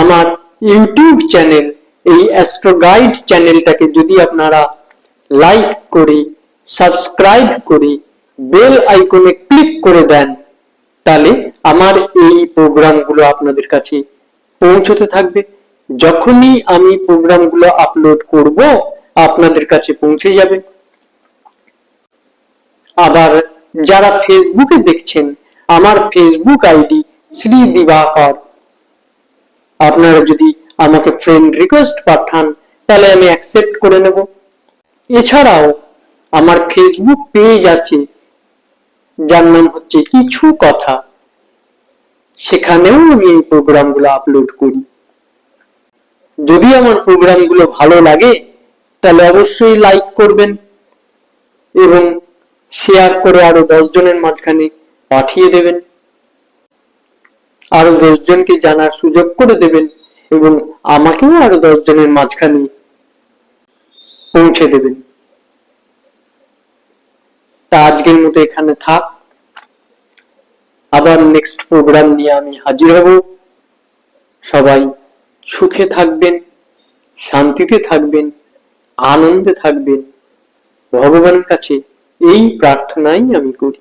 আমার YouTube channel এই astro guide চ্যানেলটাকে যদি আপনারা লাইক করে সাবস্ক্রাইব করে বেল আইকনে ক্লিক করে দেন, তাহলে আমার এই প্রোগ্রামগুলো আপনাদের কাছে পৌঁছতে থাকবে। যখনই আমি প্রোগ্রামগুলো আপলোড করব আপনাদের কাছে পৌঁছে যাবে। আবার যারা ফেসবুকে দেখছেন, আমার ফেসবুক আইডি শ্রী দিবাকর, আপনারা যদি আমাকে ফ্রেন্ড রিকোয়েস্ট পাঠান তাহলে আমি অ্যাকসেপ্ট করে নেব। এছাড়াও আমার ফেসবুক পেজ আছে যার নাম হচ্ছে কিছু কথা, সেখানেও আমি এই প্রোগ্রামগুলো আপলোড করি। যদি আমার প্রোগ্রামগুলো ভালো লাগে তাহলে অবশ্যই লাইক করবেন এবং শেয়ার করে আরো 10 জনের মাঝখানে পাঠিয়ে দেবেন, আরো 10 জনকে জানার সুযোগ করে দেবেন এবং আমাকেও আরো 10 জনের মাঝখানে পৌঁছে দেবেন। তা আজকের মতো এখানে থাক, আবার নেক্সট প্রোগ্রাম নিয়ে আমি হাজির হব। সবাই সুখে থাকবেন, শান্তিতে থাকবেন, আনন্দে থাকবেন, ভগবানের কাছে এই প্রার্থনাই আমি করি।